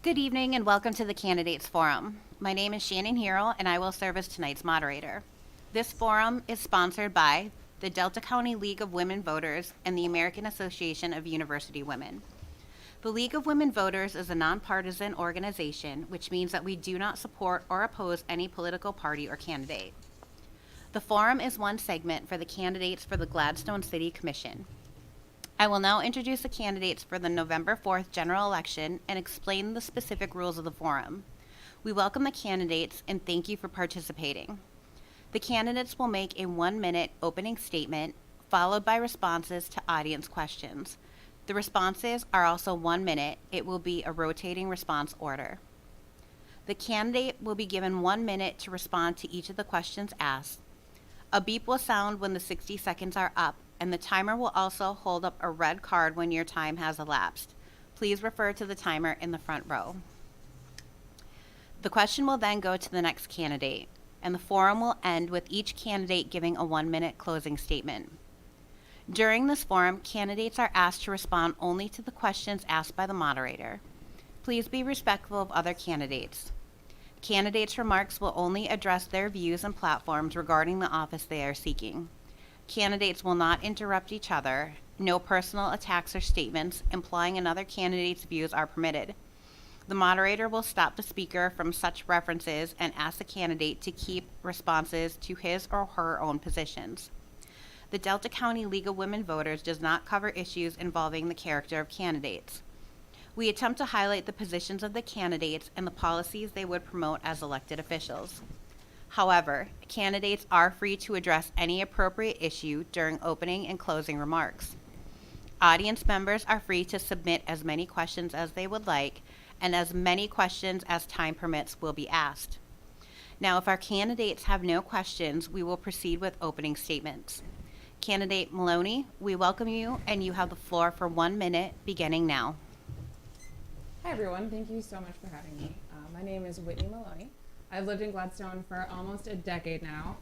Good evening and welcome to the Candidates Forum. My name is Shannon Hero and I will serve as tonight's moderator. This forum is sponsored by the Delta County League of Women Voters and the American Association of University Women. The League of Women Voters is a nonpartisan organization, which means that we do not support or oppose any political party or candidate. The forum is one segment for the candidates for the Gladstone City Commission. I will now introduce the candidates for the November 4th general election and explain the specific rules of the forum. We welcome the candidates and thank you for participating. The candidates will make a 1-minute opening statement followed by responses to audience questions. The responses are also 1 minute. It will be a rotating response order. The candidate will be given 1 minute to respond to each of the questions asked. A beep will sound when the 60 seconds are up, and the timer will also hold up a red card when your time has elapsed. Please refer to the timer in the front row. The question will then go to the next candidate, and the forum will end with each candidate giving a 1-minute closing statement. During this forum, candidates are asked to respond only to the questions asked by the moderator. Please be respectful of other candidates. Candidates' remarks will only address their views and platforms regarding the office they are seeking. Candidates will not interrupt each other. No personal attacks or statements implying another candidate's views are permitted. The moderator will stop the speaker from such references and ask the candidate to keep responses to his or her own positions. The Delta County League of Women Voters does not cover issues involving the character of candidates. We attempt to highlight the positions of the candidates and the policies they would promote as elected officials. However, candidates are free to address any appropriate issue during opening and closing remarks. Audience members are free to submit as many questions as they would like, and as many questions as time permits will be asked. Now, if our candidates have no questions, we will proceed with opening statements. Candidate Maloney, we welcome you, and you have the floor for 1 minute, beginning now. Hi everyone, thank you so much for having me. My name is Whitney Maloney. I've lived in Gladstone for almost a decade now.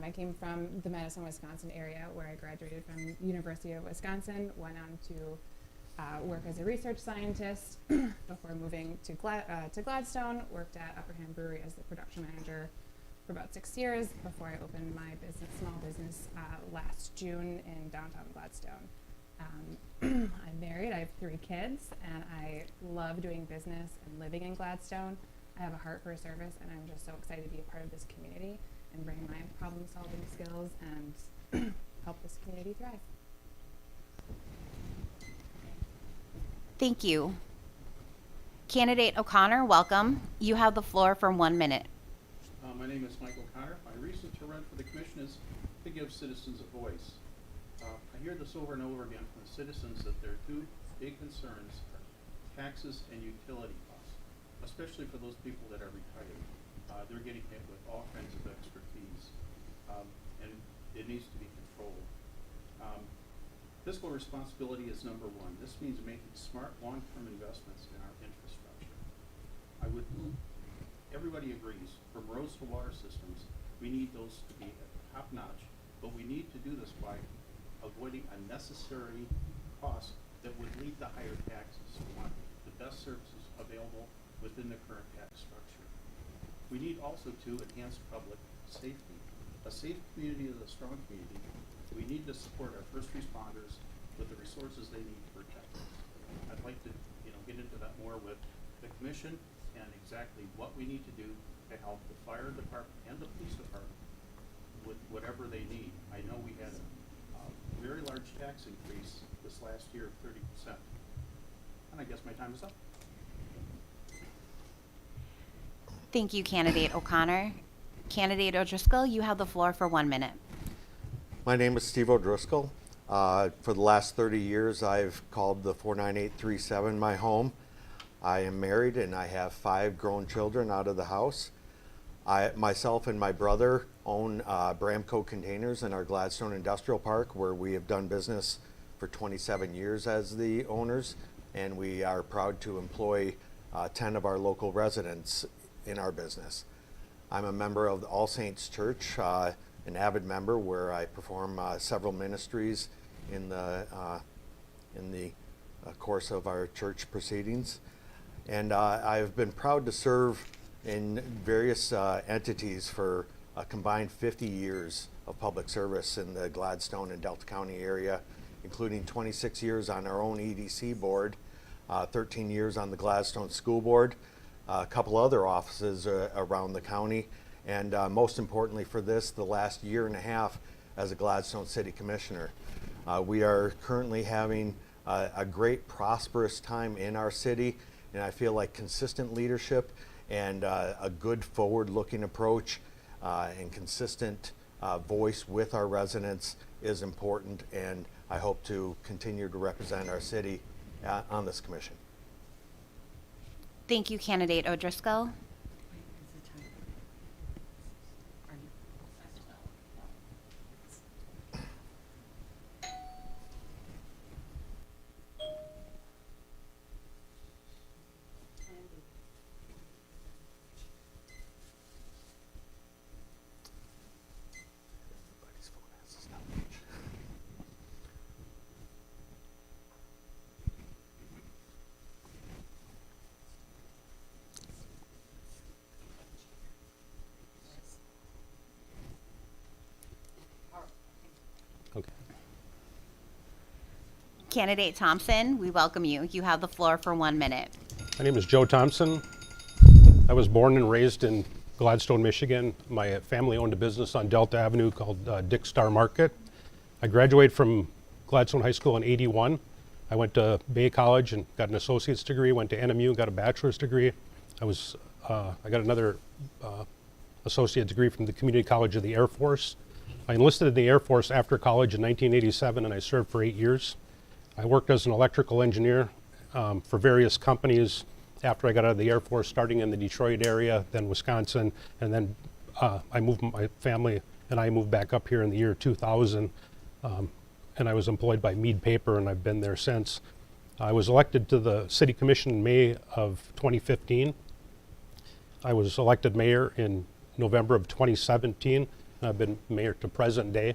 I came from the Madison, Wisconsin area where I graduated from University of Wisconsin, went on to work as a research scientist before moving to Gladstone, worked at Upperham Brewery as the production manager for about 6 years before I opened my small business last June in downtown Gladstone. I'm married, I have 3 kids, and I love doing business and living in Gladstone. I have a heart for service, and I'm just so excited to be a part of this community and bring my problem-solving skills and help this community thrive. Thank you. Candidate O'Connor, welcome. You have the floor for 1 minute. My name is Mike O'Connor. My reason to run for the commission is to give citizens a voice. I hear this over and over again from the citizens that their 2 big concerns are taxes and utility costs, especially for those people that are retired. They're getting hit with all kinds of extra fees, and it needs to be controlled. Fiscal responsibility is number 1. This means making smart long-term investments in our infrastructure. Everybody agrees, from roads to water systems, we need those to be top-notch, but we need to do this by avoiding unnecessary costs that would lead to higher taxes. We want the best services available within the current tax structure. We need also to enhance public safety. A safe community is a strong community. We need to support our first responders with the resources they need to protect us. I'd like to get into that more with the commission and exactly what we need to do to help the fire department and the police department with whatever they need. I know we had a very large tax increase this last year of 30%. And I guess my time is up. Thank you, Candidate O'Connor. Candidate O'Driscoll, you have the floor for 1 minute. My name is Steve O'Driscoll. For the last 30 years, I've called the 49837 my home. I am married and I have 5 grown children out of the house. Myself and my brother own Bramco Containers in our Gladstone Industrial Park, where we have done business for 27 years as the owners, and we are proud to employ 10 of our local residents in our business. I'm a member of the All Saints Church, an avid member where I perform several ministries in the course of our church proceedings. And I've been proud to serve in various entities for a combined 50 years of public service in the Gladstone and Delta County area, including 26 years on our own EDC board, 13 years on the Gladstone School Board, a couple other offices around the county, and most importantly for this, the last year and a half as a Gladstone City Commissioner. We are currently having a great, prosperous time in our city, and I feel like consistent leadership and a good forward-looking approach and consistent voice with our residents is important, and I hope to continue to represent our city on this commission. Thank you, Candidate O'Driscoll. Everybody's phone has to stop. Okay. Candidate Thompson, we welcome you. You have the floor for 1 minute. My name is Joe Thompson. I was born and raised in Gladstone, Michigan. My family owned a business on Delta Avenue called Dick Star Market. I graduated from Gladstone High School in '81. I went to Bay College and got an associate's degree, went to NMU, got a bachelor's degree. I got another associate degree from the Community College of the Air Force. I enlisted in the Air Force after college in 1987, and I served for 8 years. I worked as an electrical engineer for various companies after I got out of the Air Force, starting in the Detroit area, then Wisconsin, and then my family and I moved back up here in the year 2000, and I was employed by Mead Paper, and I've been there since. I was elected to the City Commission in May of 2015. I was elected mayor in November of 2017, and I've been mayor to present day.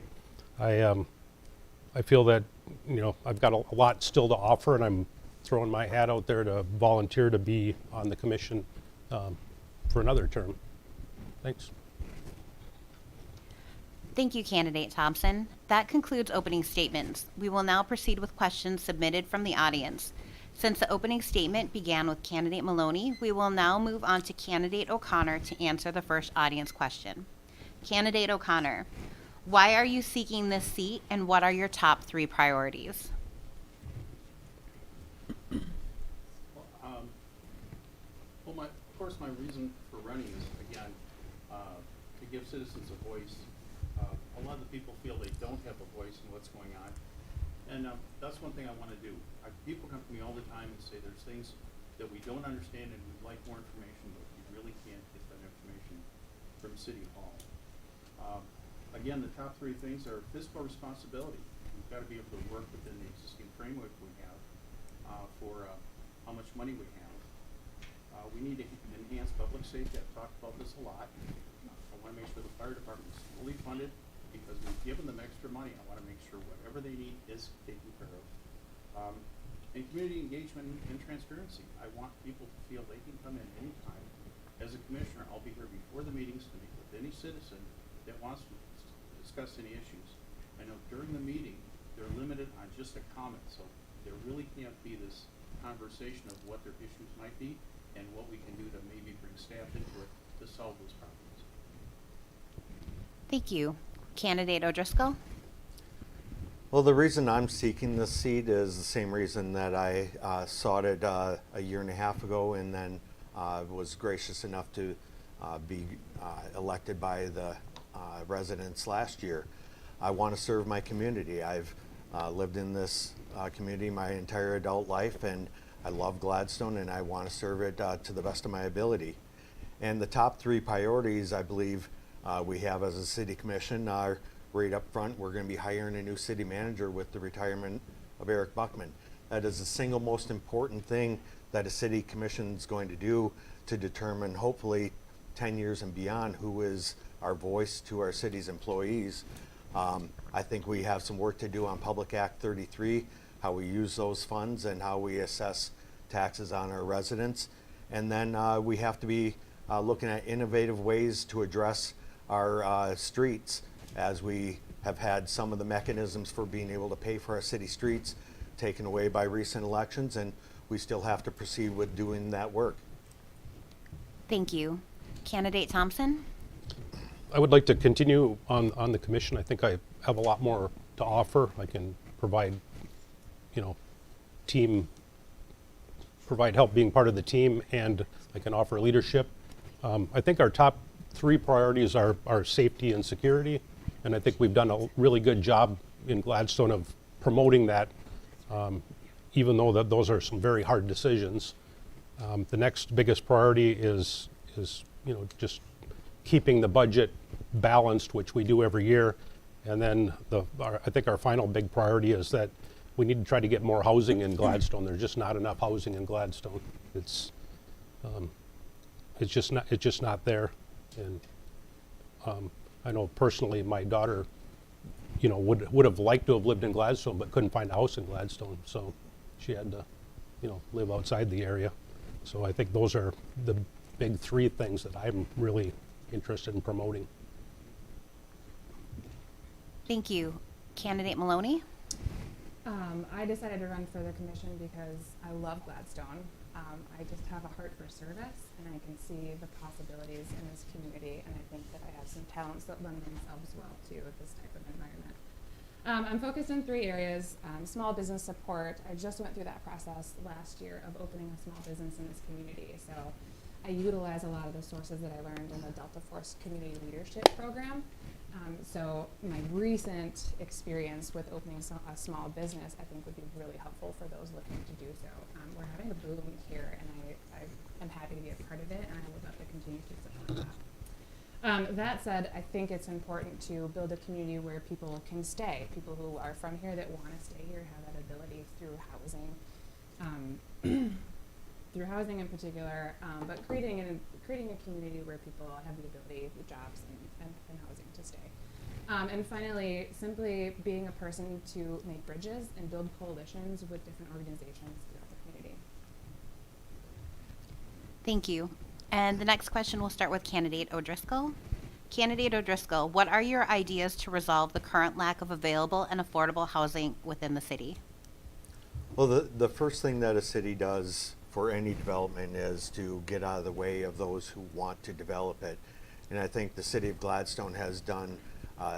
I feel that, you know, I've got a lot still to offer, and I'm throwing my hat out there to volunteer to be on the commission for another term. Thanks. Thank you, Candidate Thompson. That concludes opening statements. We will now proceed with questions submitted from the audience. Since the opening statement began with Candidate Maloney, we will now move on to Candidate O'Connor to answer the first audience question. Candidate O'Connor, why are you seeking this seat, and what are your top 3 priorities? Well, of course, my reason for running is, again, to give citizens a voice. A lot of the people feel they don't have a voice in what's going on. And that's one thing I want to do. People come to me all the time and say there's things that we don't understand and we'd like more information, but we really can't get that information from City Hall. Again, the top 3 things are fiscal responsibility. We've got to be able to work within the existing framework we have for how much money we have. We need to enhance public safety. I've talked about this a lot. I want to make sure the fire department is fully funded because we've given them extra money. I want to make sure whatever they need is taken care of. And community engagement and transparency. I want people to feel they can come in anytime. As a commissioner, I'll be here before the meetings to meet with any citizen that wants to discuss any issues. I know during the meeting, they're limited on just a comment, so there really can't be this conversation of what their issues might be and what we can do to maybe bring staff into it to solve those problems. Thank you. Candidate O'Driscoll? Well, the reason I'm seeking this seat is the same reason that I sought it a year and a half ago, and then was gracious enough to be elected by the residents last year. I want to serve my community. I've lived in this community my entire adult life, and I love Gladstone, and I want to serve it to the best of my ability. And the top 3 priorities I believe we have as a city commission are right up front. We're going to be hiring a new city manager with the retirement of Eric Buckman. That is the single most important thing that a city commission is going to do to determine, hopefully 10 years and beyond, who is our voice to our city's employees. I think we have some work to do on Public Act 33, how we use those funds and how we assess taxes on our residents. And then we have to be looking at innovative ways to address our streets, as we have had some of the mechanisms for being able to pay for our city streets taken away by recent elections, and we still have to proceed with doing that work. Thank you. Candidate Thompson? I would like to continue on the commission. I think I have a lot more to offer. I can provide, provide help being part of the team, and I can offer leadership. I think our top three priorities are safety and security, and I think we've done a really good job in Gladstone of promoting that, even though those are some very hard decisions. The next biggest priority is just keeping the budget balanced, which we do every year. And then I think our final big priority is that we need to try to get more housing in Gladstone. There's just not enough housing in Gladstone. It's just not there. And I know personally, my daughter, would have liked to have lived in Gladstone, but couldn't find a house in Gladstone, so she had to, live outside the area. So I think those are the big three things that I'm really interested in promoting. Thank you. Candidate Maloney? I decided to run for the commission because I love Gladstone. I just have a heart for service, and I can see the possibilities in this community, and I think that I have some talents that lend themselves well to this type of environment. I'm focused in three areas. Small business support. I just went through that process last year of opening a small business in this community, so I utilize a lot of the sources that I learned in the Delta Force Community Leadership Program. So my recent experience with opening a small business, I think, would be really helpful for those looking to do so. We're having a boom here, and I am happy to be a part of it, and I would love to continue to support that. That said, I think it's important to build a community where people can stay. People who are from here that want to stay here have that ability through housing. Through housing in particular, but creating a community where people have the ability, the jobs, and housing to stay. And finally, simply being a person to make bridges and build coalitions with different organizations throughout the community. Thank you. And the next question will start with Candidate O'Driscoll. Candidate O'Driscoll, what are your ideas to resolve the current lack of available and affordable housing within the city? Well, the first thing that a city does for any development is to get out of the way of those who want to develop it. And I think the city of Gladstone has done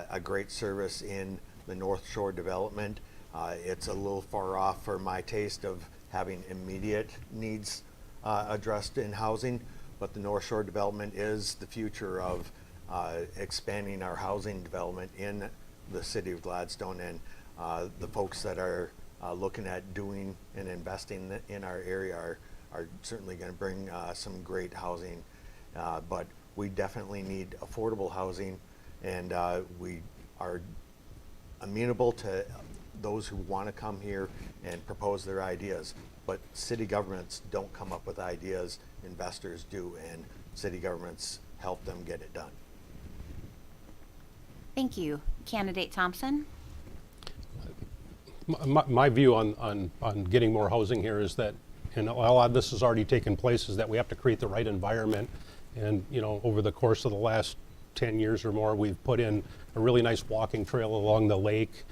a great service in the North Shore development. It's a little far off for my taste of having immediate needs addressed in housing, but the North Shore development is the future of expanding our housing development in the city of Gladstone, and the folks that are looking at doing and investing in our area are certainly going to bring some great housing, but we definitely need affordable housing, and we are amenable to those who want to come here and propose their ideas. But city governments don't come up with ideas, investors do, and city governments help them get it done. Thank you. Candidate Thompson? My view on getting more housing here is that, and a lot of this has already taken place, is that we have to create the right environment. And over the course of the last 10 years or more, we've put in a really nice walking trail along the lake.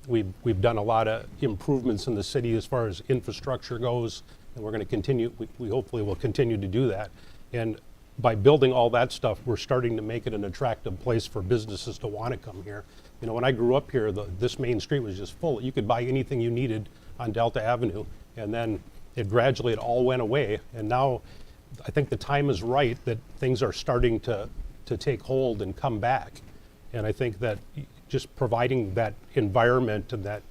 We've done a lot of improvements in the city as far as infrastructure goes, and we're going to continue. We hopefully will continue to do that. And by building all that stuff, we're starting to make it an attractive place for businesses to want to come here. When I grew up here, this main street was just full. You could buy anything you needed on Delta Avenue, and then it gradually all went away. And now I think the time is right that things are starting to take hold and come back. And I think that just providing that environment and that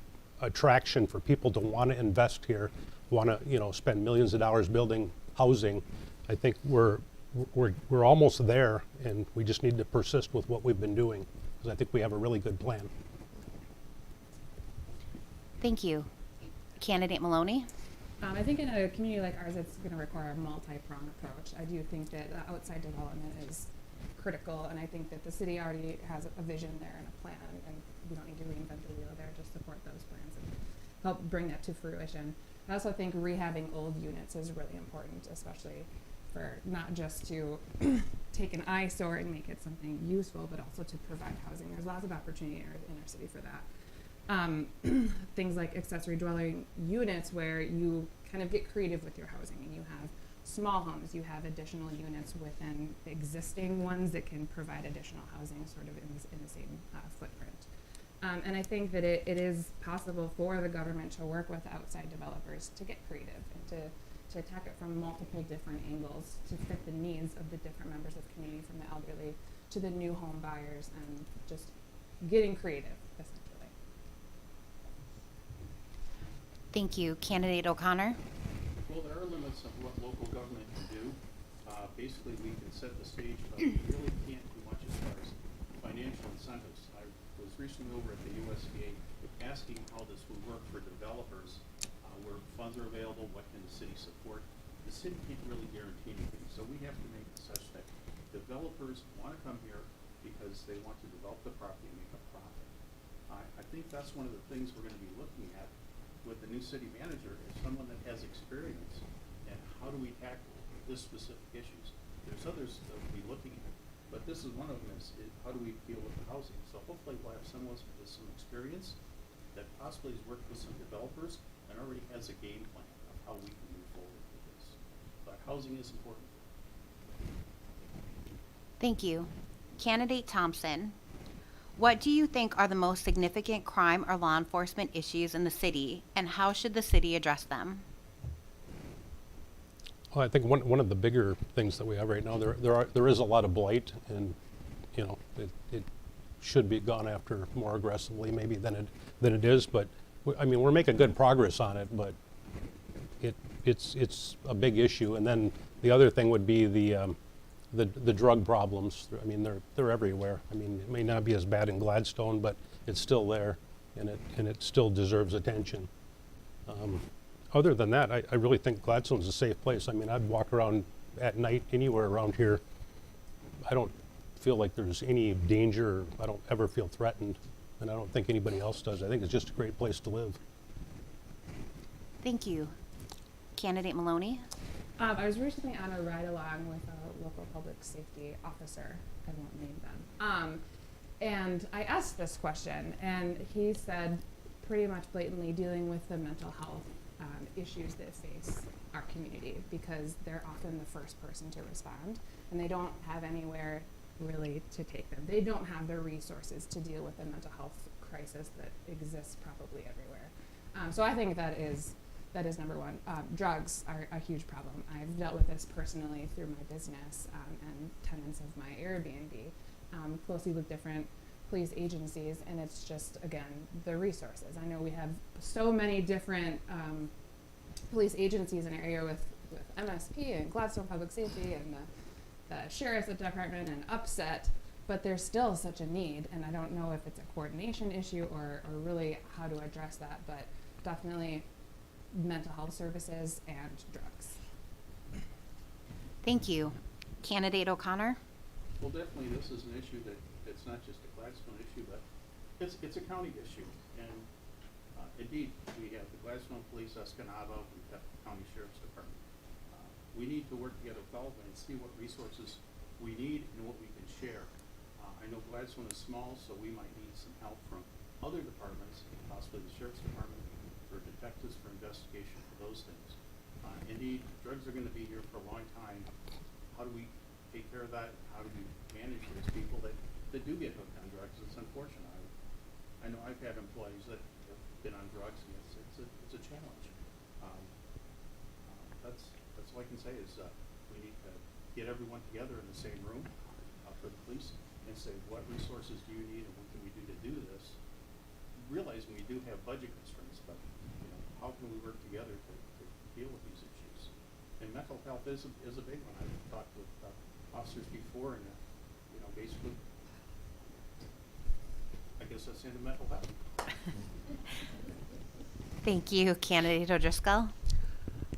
attraction for people to want to invest here, want to spend millions of dollars building housing, I think we're almost there, and we just need to persist with what we've been doing, because I think we have a really good plan. Thank you. Candidate Maloney? I think in a community like ours, it's going to require a multi-pronged approach. I do think that outside development is critical, and I think that the city already has a vision there and a plan, and we don't need to reinvent the wheel there to support those plans and help bring that to fruition. I also think rehabbing old units is really important, especially for not just to take an eyesore and make it something useful, but also to provide housing. There's lots of opportunity in our inner city for that. Things like accessory dwelling units where you kind of get creative with your housing and you have small homes, you have additional units within existing ones that can provide additional housing sort of in the same footprint. And I think that it is possible for the government to work with outside developers to get creative and to attack it from multiple different angles to fit the needs of the different members of the community, from the elderly to the new home buyers, and just getting creative, essentially. Thank you. Candidate O'Connor? Well, there are limits of what local government can do. Basically, we can set the stage, but we really can't do much as far as financial incentives. I was recently over at the USDA asking how this would work for developers, where funds are available, what can the city support. The city can't really guarantee anything, so we have to make it such that developers want to come here because they want to develop the property and make a profit. I think that's one of the things we're going to be looking at with the new city manager, is someone that has experience, and how do we tackle this specific issues. There's others that we'll be looking at, but this is one of them, is how do we deal with the housing. So hopefully we'll have someone with some experience that possibly has worked with some developers and already has a game plan of how we can move forward with this. But housing is important. Thank you. Candidate Thompson, what do you think are the most significant crime or law enforcement issues in the city, and how should the city address them? Well, I think one of the bigger things that we have right now, there is a lot of blight, and you know it should be gone after more aggressively maybe than it is. But I mean, we're making good progress on it, but it's a big issue. And then the other thing would be the drug problems. I mean, they're everywhere. I mean, it may not be as bad in Gladstone, but it's still there, and it still deserves attention. Other than that, I really think Gladstone's a safe place. I mean, I'd walk around at night anywhere around here. I don't feel like there's any danger. I don't ever feel threatened, and I don't think anybody else does. I think it's just a great place to live. Thank you. Candidate Maloney? I was recently on a ride-along with a local public safety officer. I won't name them. And I asked this question, and he said pretty much blatantly dealing with the mental health issues that face our community, because they're often the first person to respond, and they don't have anywhere really to take them. They don't have the resources to deal with the mental health crisis that exists probably everywhere. So I think that is number one. Drugs are a huge problem. I've dealt with this personally through my business and tenants of my Airbnb, closely with different police agencies, and it's just, again, the resources. I know we have so many different police agencies in our area with MSP and Gladstone Public Safety and the Sheriff's Department and Upset, but there's still such a need, and I don't know if it's a coordination issue or really how to address that, but definitely mental health services and drugs. Thank you. Candidate O'Connor? Well, definitely this is an issue that it's not just a Gladstone issue, but it's a county issue. And indeed, we have the Gladstone Police, Escanaba, we've got the County Sheriff's Department. We need to work together with all of them and see what resources we need and what we can share. I know Gladstone is small, so we might need some help from other departments, possibly the Sheriff's Department, for detectives, for investigation, for those things. Indeed, drugs are going to be here for a long time. How do we take care of that? How do we manage those people that do get hooked on drugs? It's unfortunate. I know I've had employees that have been on drugs, and it's a challenge. That's all I can say is we need to get everyone together in the same room for the police and say, what resources do you need and what can we do to do this? Realizing we do have budget constraints, but how can we work together to deal with these issues? And mental health is a big one. I've talked with officers before, and basically, I guess that's into mental health. Thank you. Candidate O'Driscoll?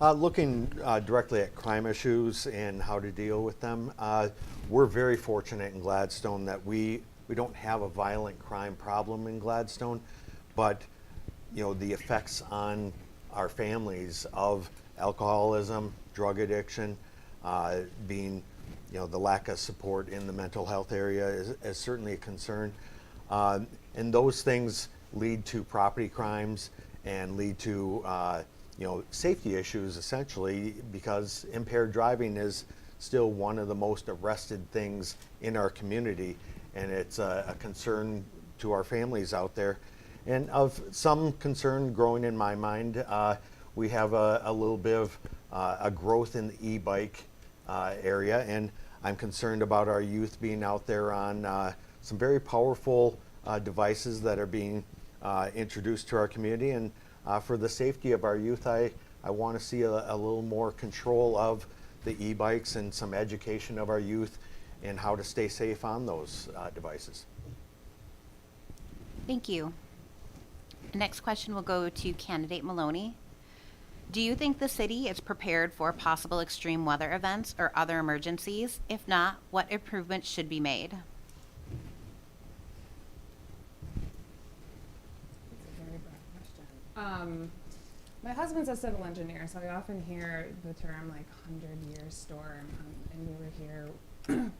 Looking directly at crime issues and how to deal with them, we're very fortunate in Gladstone that we don't have a violent crime problem in Gladstone, but the effects on our families of alcoholism, drug addiction, being, the lack of support in the mental health area is certainly a concern. And those things lead to property crimes and lead to, safety issues essentially, because impaired driving is still one of the most arrested things in our community. And it's a concern to our families out there. And of some concern growing in my mind, we have a little bit of a growth in the e-bike area, and I'm concerned about our youth being out there on some very powerful devices that are being introduced to our community. And for the safety of our youth, I want to see a little more control of the e-bikes and some education of our youth and how to stay safe on those devices. Thank you. Next question will go to candidate Maloney. Do you think the city is prepared for possible extreme weather events or other emergencies? If not, what improvements should be made? It's a very broad question. My husband's a civil engineer, so I often hear the term like 100-year storm. And we were here a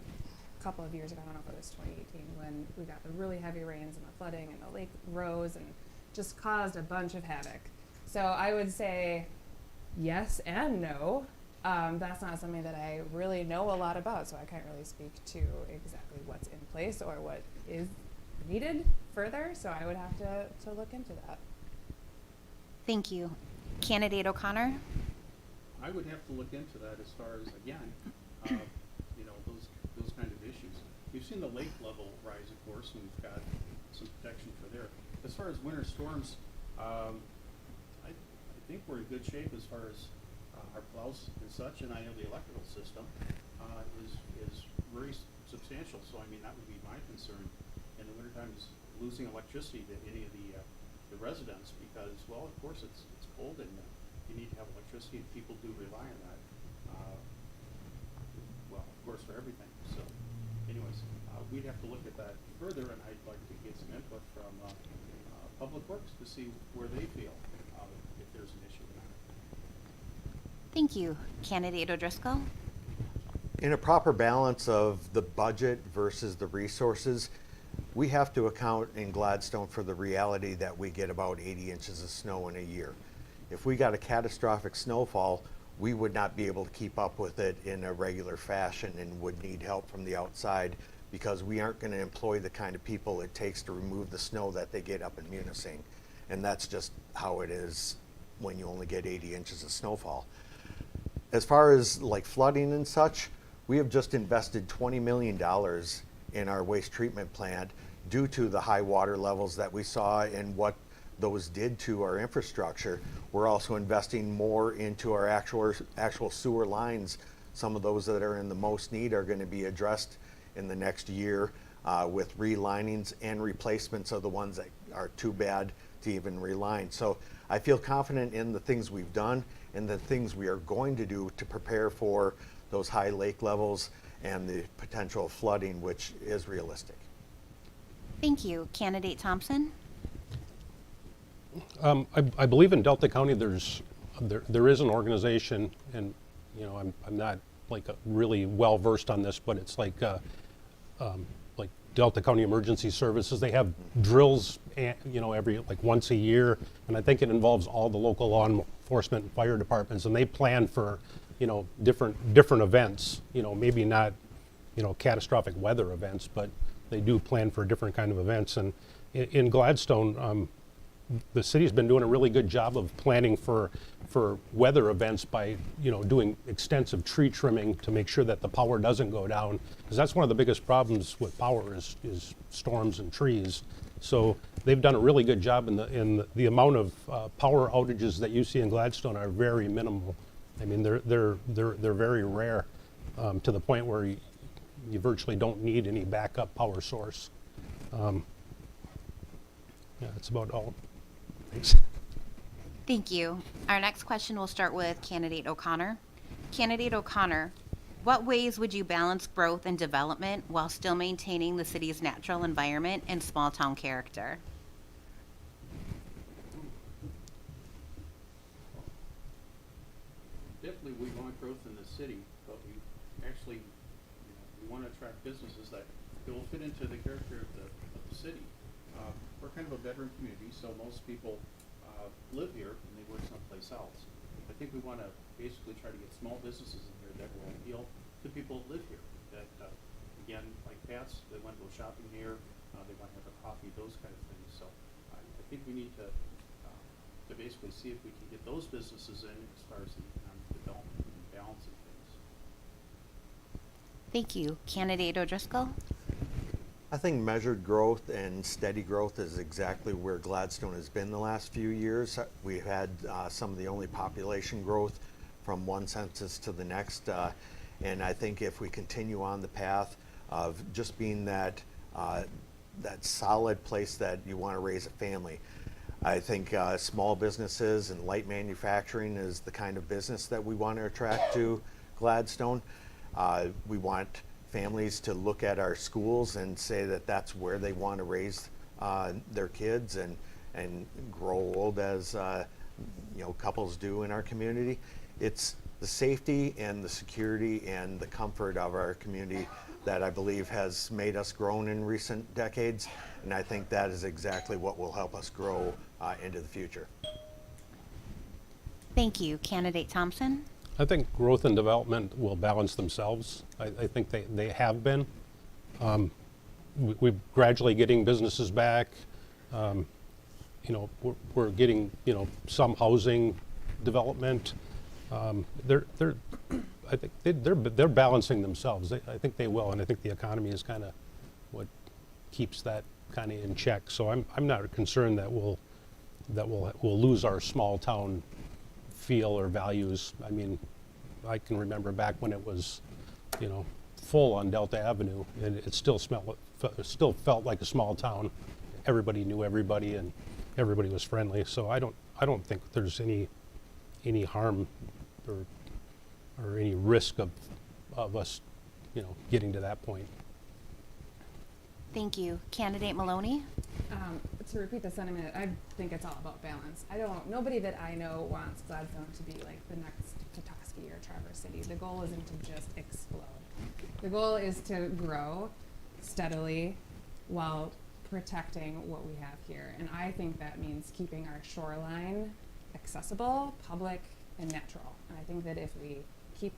couple of years ago, I don't know if it was 2018, when we got the really heavy rains and the flooding and the lake rose and just caused a bunch of havoc. So I would say yes and no. That's not something that I really know a lot about, so I can't really speak to exactly what's in place or what is needed further. So I would have to look into that. Thank you. Candidate O'Connor? I would have to look into that as far as, again, those kind of issues. We've seen the lake level rise, of course, and we've got some protection for there. As far as winter storms, I think we're in good shape as far as our plows and such, and I know the electrical system is very substantial. So I mean, that would be my concern in the wintertime, is losing electricity to any of the residents, because, well, of course it's cold and you need to have electricity, and people do rely on that. Well, of course, for everything. So, anyways, we'd have to look at that further, and I'd like to get some input from Public Works to see where they feel if there's an issue or not. Thank you. Candidate O'Driscoll? In a proper balance of the budget versus the resources, we have to account in Gladstone for the reality that we get about 80 inches of snow in a year. If we got a catastrophic snowfall, we would not be able to keep up with it in a regular fashion and would need help from the outside, because we aren't going to employ the kind of people it takes to remove the snow that they get up in Munising. And that's just how it is when you only get 80 inches of snowfall. As far as like flooding and such, we have just invested $20 million in our waste treatment plant due to the high water levels that we saw and what those did to our infrastructure. We're also investing more into our actual sewer lines. Some of those that are in the most need are going to be addressed in the next year with relinings and replacements of the ones that are too bad to even reline. So I feel confident in the things we've done and the things we are going to do to prepare for those high lake levels and the potential flooding, which is realistic. Thank you. Candidate Thompson? I believe in Delta County there is an organization, and I'm not like really well versed on this, but it's like Delta County Emergency Services. They have drills, every like once a year, and I think it involves all the local law enforcement and fire departments, and they plan for different events. Maybe not catastrophic weather events, but they do plan for different kind of events. And in Gladstone, the city's been doing a really good job of planning for weather events by doing extensive tree trimming to make sure that the power doesn't go down, because that's one of the biggest problems with power is storms and trees. So they've done a really good job, in the amount of power outages that you see in Gladstone are very minimal. I mean, they're very rare, to the point where you virtually don't need any backup power source. Yeah, that's about all. Thanks. Thank you. Our next question will start with Candidate O'Connor. Candidate O'Connor, what ways would you balance growth and development while still maintaining the city's natural environment and small town character? definitely we want growth in the city, but we actually, we want to attract businesses that will fit into the character of the city. We're kind of a veteran community, so most people live here and they work someplace else. I think we want to basically try to get small businesses in here that will appeal to people that live here. That, again, like Pat's, they want to go shopping here, they want to have a coffee, those kind of things. So I think we need to basically see if we can get those businesses in as far as the economic development and balancing things. Thank you. Candidate O'Driscoll? I think measured growth and steady growth is exactly where Gladstone has been the last few years. We've had some of the only population growth from one census to the next. And I think if we continue on the path of just being that solid place that you want to raise a family, I think small businesses and light manufacturing is the kind of business that we want to attract to Gladstone. We want families to look at our schools and say that that's where they want to raise their kids and grow old as couples do in our community. It's the safety and the security and the comfort of our community that I believe has made us grown in recent decades, and I think that is exactly what will help us grow into the future. Thank you. Candidate Thompson? I think growth and development will balance themselves. I think they have been. We're gradually getting businesses back. We're getting some housing development. I think they're balancing themselves. I think they will, and I think the economy is kind of what keeps that kind of in check. So I'm not concerned that we'll lose our small town feel or values. I mean, I can remember back when it was, full on Delta Avenue, and it still felt like a small town. Everybody knew everybody, and everybody was friendly. So I don't think there's any harm or any risk of us, getting to that point. Thank you. Candidate Maloney? To repeat the sentiment, I think it's all about balance. Nobody that I know wants Gladstone to be like the next Petoskey or Traverse City. The goal isn't to just explode. The goal is to grow steadily while protecting what we have here. And I think that means keeping our shoreline accessible, public, and natural. And I think that if we keep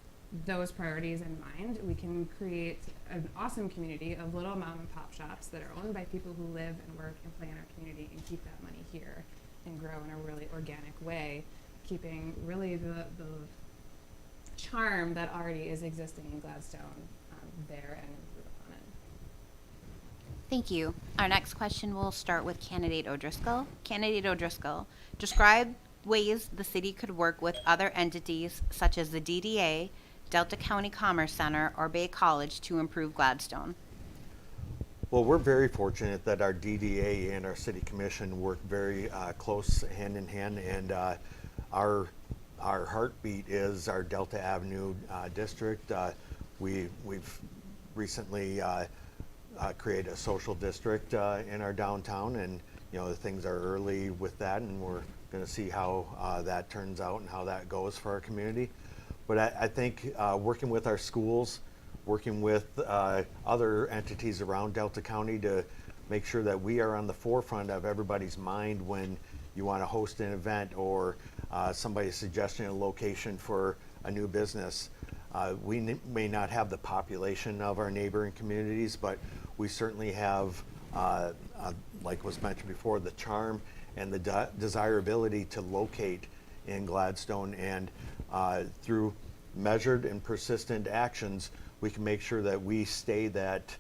those priorities in mind, we can create an awesome community of little mom and pop shops that are owned by people who live and work and play in our community and keep that money here and grow in a really organic way, keeping really the charm that already is existing in Gladstone there and improve upon it. Thank you. Our next question will start with Candidate O'Driscoll. Candidate O'Driscoll, describe ways the city could work with other entities such as the DDA, Delta County Commerce Center, or Bay College to improve Gladstone. Well, we're very fortunate that our DDA and our City Commission work very close hand in hand, and our heartbeat is our Delta Avenue district. We've recently created a social district in our downtown, and the things are early with that, and we're going to see how that turns out and how that goes for our community. But I think working with our schools, working with other entities around Delta County to make sure that we are on the forefront of everybody's mind when you want to host an event or somebody's suggesting a location for a new business. We may not have the population of our neighboring communities, but we certainly have, like was mentioned before, the charm and the desirability to locate in Gladstone, and through measured and persistent actions, we can make sure that we stay that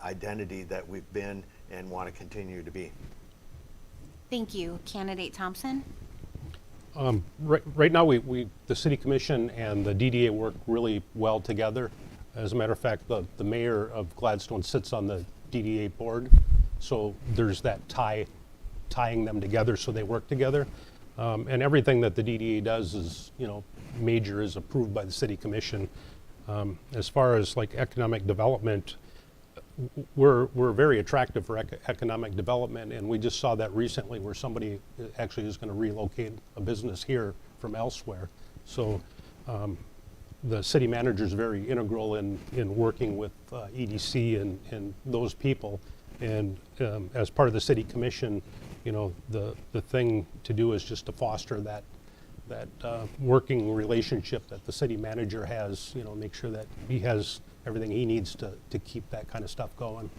identity that we've been and want to continue to be. Thank you. Candidate Thompson? Right now, the City Commission and the DDA work really well together. As a matter of fact, the mayor of Gladstone sits on the DDA board, so there's that tying them together so they work together. And everything that the DDA does is, major is approved by the City Commission. As far as like economic development, we're very attractive for economic development, and we just saw that recently where somebody actually is going to relocate a business here from elsewhere. So the city manager is very integral in working with EDC and those people. And as part of the city commission, you know, the thing to do is just to foster that working relationship that the city manager has, you know, make sure that he has everything he needs to keep that kind of stuff going.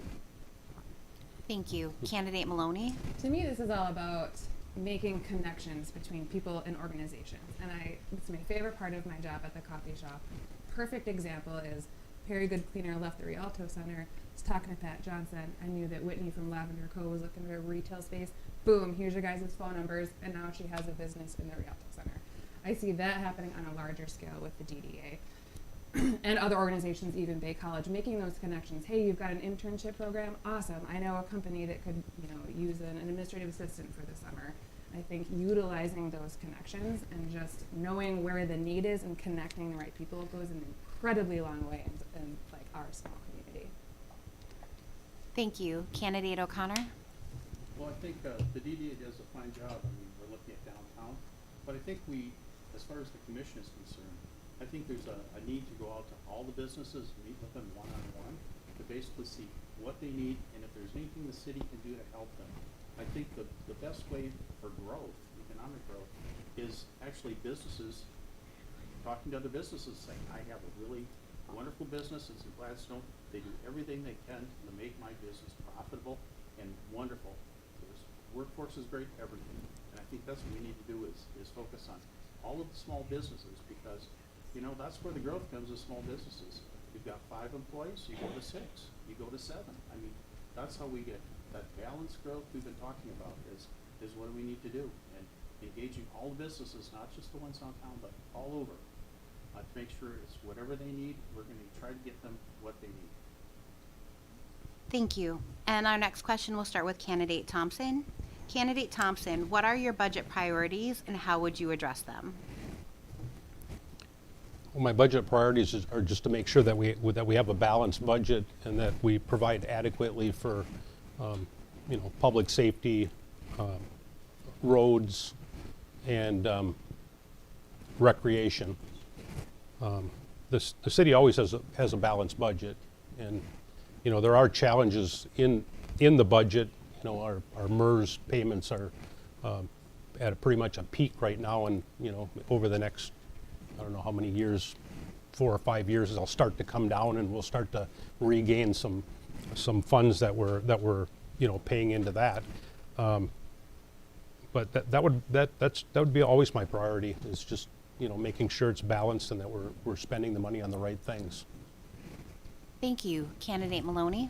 Thank you. Candidate Maloney? To me, this is all about making connections between people and organizations. And it's my favorite part of my job at the coffee shop. Perfect example is Perry Good Cleaner left the Rialto Center, was talking to Pat Johnson. I knew that Whitney from Lavender Co. was looking for a retail space. Boom, here's your guys' phone numbers, and now she has a business in the Rialto Center. I see that happening on a larger scale with the DDA. And other organizations, even Bay College, making those connections. Hey, you've got an internship program? Awesome. I know a company that could, you know, use an administrative assistant for the summer. I think utilizing those connections and just knowing where the need is and connecting the right people goes an incredibly long way in like our small community. Thank you. Candidate O'Connor? Well, I think the DDA does a fine job. I mean, we're looking at downtown, but I think we, as far as the commission is concerned, I think there's a need to go out to all the businesses, meet with them one-on-one, to basically see what they need and if there's anything the city can do to help them. I think the best way for growth, economic growth, is actually businesses talking to other businesses saying, I have a really wonderful business, it's in Gladstone, they do everything they can to make my business profitable and wonderful. There's, workforce is great, everything. And I think that's what we need to do is focus on all of the small businesses, because you know, that's where the growth comes, is small businesses. You've got 5 employees, you go to 6, you go to 7. I mean, that's how we get that balanced growth we've been talking about is what we need to do. And engaging all the businesses, not just the ones downtown, but all over, to make sure it's whatever they need, we're going to try to get them what they need. Thank you. And our next question will start with Candidate Thompson. Candidate Thompson, what are your budget priorities and how would you address them? Well, my budget priorities are just to make sure that we have a balanced budget and that we provide adequately for, you know, public safety, roads, and recreation. The city always has a balanced budget, and you know there are challenges in the budget. You know, our MERS payments are at pretty much a peak right now, and you know over the next, I don't know how many years, 4 or 5 years, they'll start to come down, and we'll start to regain some funds that we're you know paying into that. But that would be always my priority, is just you know making sure it's balanced and that we're spending the money on the right things. Thank you. Candidate Maloney?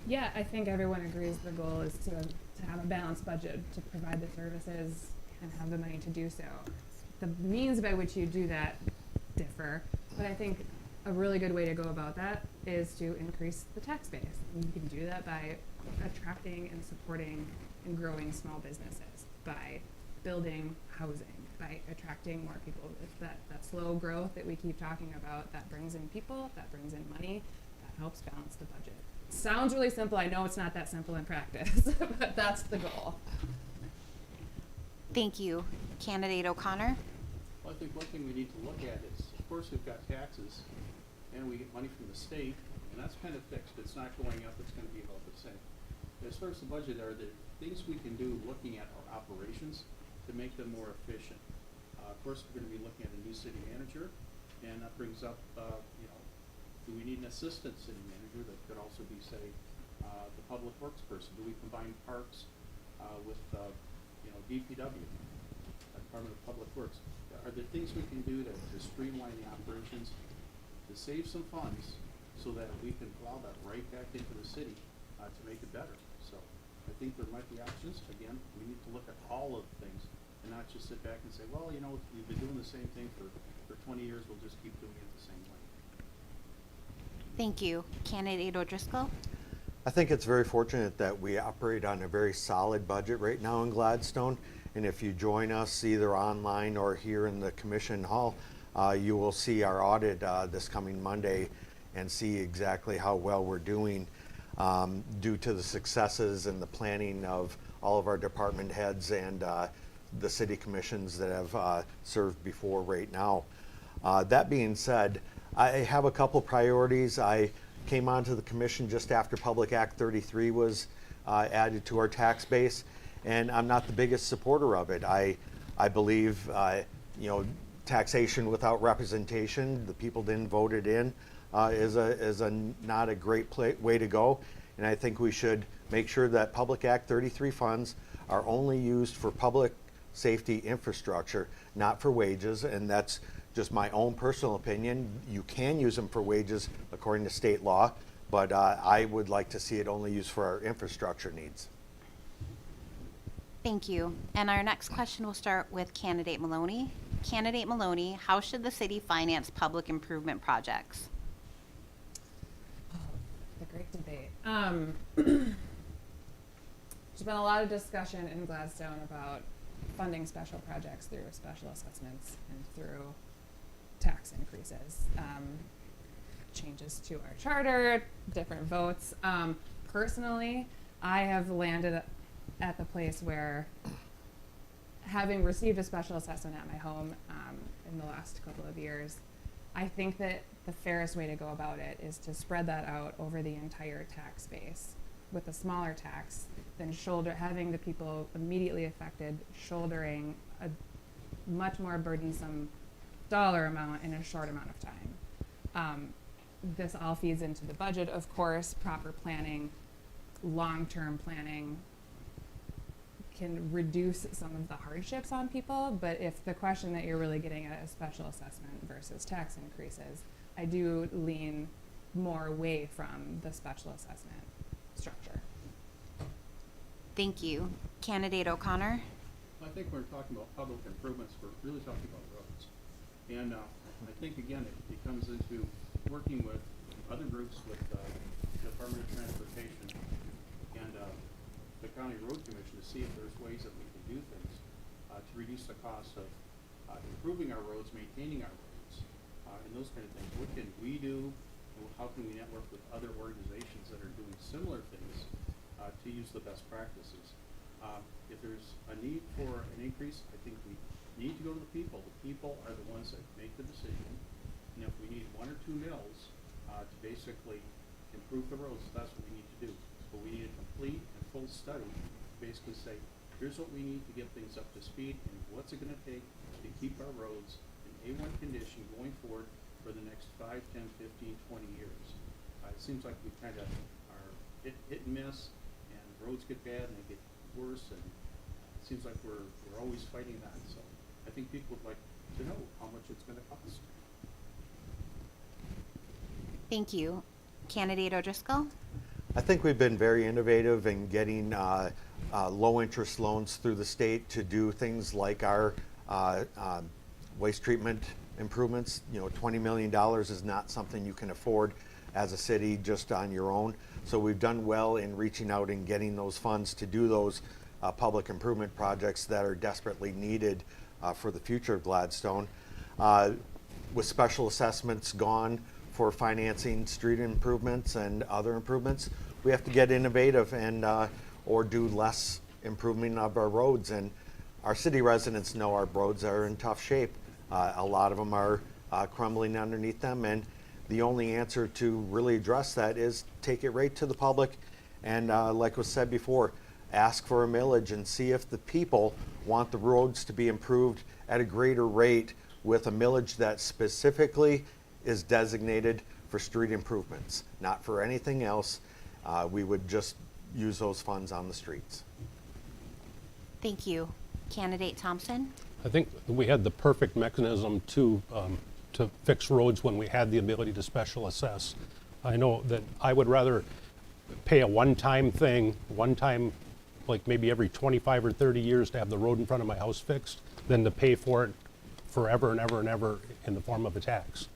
Yeah, I think everyone agrees the goal is to have a balanced budget, to provide the services and have the money to do so. The means by which you do that differ, but I think a really good way to go about that is to increase the tax base. And you can do that by attracting and supporting and growing small businesses, by building housing, by attracting more people. It's that slow growth that we keep talking about, that brings in people, that brings in money, that helps balance the budget. Sounds really simple. I know it's not that simple in practice, but that's the goal. Thank you. Candidate O'Connor? Well, I think one thing we need to look at is, of course, we've got taxes, and we get money from the state, and that's kind of fixed. It's not going up. It's going to be about the same. As far as the budget, are there things we can do looking at our operations to make them more efficient? Of course, we're going to be looking at a new city manager, and that brings up, you know, do we need an assistant city manager that could also be, say, the public works person? Do we combine parks with, you know, DPW, Department of Public Works? Are there things we can do to streamline the operations, to save some funds, so that we can plow that right back into the city to make it better? So I think there might be options. Again, we need to look at all of the things and not just sit back and say, well, you know, we've been doing the same thing for 20 years, we'll just keep doing it the same way. Thank you. Candidate O'Driscoll? I think it's very fortunate that we operate on a very solid budget right now in Gladstone. And if you join us either online or here in the Commission Hall, you will see our audit this coming Monday and see exactly how well we're doing due to the successes and the planning of all of our department heads and the city commissions that have served before right now. That being said, I have a couple priorities. I came onto the commission just after Public Act 33 was added to our tax base, and I'm not the biggest supporter of it. I believe, taxation without representation, the people didn't vote it in, is not a great way to go. And I think we should make sure that Public Act 33 funds are only used for public safety infrastructure, not for wages. And that's just my own personal opinion. You can use them for wages according to state law, but I would like to see it only used for our infrastructure needs. Thank you. And our next question will start with Candidate Maloney. Candidate Maloney, how should the city finance public improvement projects? The great debate. There's been a lot of discussion in Gladstone about funding special projects through special assessments and through tax increases, changes to our charter, different votes. Personally, I have landed at the place where, having received a special assessment at my home in the last couple of years, I think that the fairest way to go about it is to spread that out over the entire tax base with a smaller tax than having the people immediately affected shouldering a much more burdensome dollar amount in a short amount of time. This all feeds into the budget, of course. Proper planning, long-term planning can reduce some of the hardships on people, but if the question that you're really getting at is special assessment versus tax increases, I do lean more away from the special assessment structure. Thank you. Candidate O'Connor? I think when we're talking about public improvements, we're really talking about roads. And I think, again, it comes into working with other groups, with the Department of Transportation and the County Road Commission, to see if there's ways that we can do things to reduce the cost of improving our roads, maintaining our roads, and those kind of things. What can we do, and how can we network with other organizations that are doing similar things to use the best practices? If there's a need for an increase, I think we need to go to the people. The people are the ones that make the decision. And if we need 1 or 2 mills to basically improve the roads, that's what we need to do. But we need a complete and full study to basically say, here's what we need to get things up to speed, and what's it going to take to keep our roads in A1 condition going forward for the next 5, 10, 15, 20 years. It seems like we kind of are hit and miss, and roads get bad and they get worse, and it seems like we're always fighting that. So I think people would like to know how much it's going to cost. Thank you. Candidate O'Driscoll? I think we've been very innovative in getting low interest loans through the state to do things like our waste treatment improvements. $20 million is not something you can afford as a city just on your own. So we've done well in reaching out and getting those funds to do those public improvement projects that are desperately needed for the future of Gladstone. With special assessments gone for financing street improvements and other improvements, we have to get innovative and or do less improvement of our roads. And our city residents know our roads are in tough shape. A lot of them are crumbling underneath them, and the only answer to really address that is take it right to the public and, like was said before, ask for a millage and see if the people want the roads to be improved at a greater rate with a millage that specifically is designated for street improvements, not for anything else. We would just use those funds on the streets. Thank you. Candidate Thompson? I think we had the perfect mechanism to fix roads when we had the ability to special assess. I know that I would rather pay a one-time thing, like maybe every 25 or 30 years to have the road in front of my house fixed, than to pay for it forever and ever and ever in the form of a tax.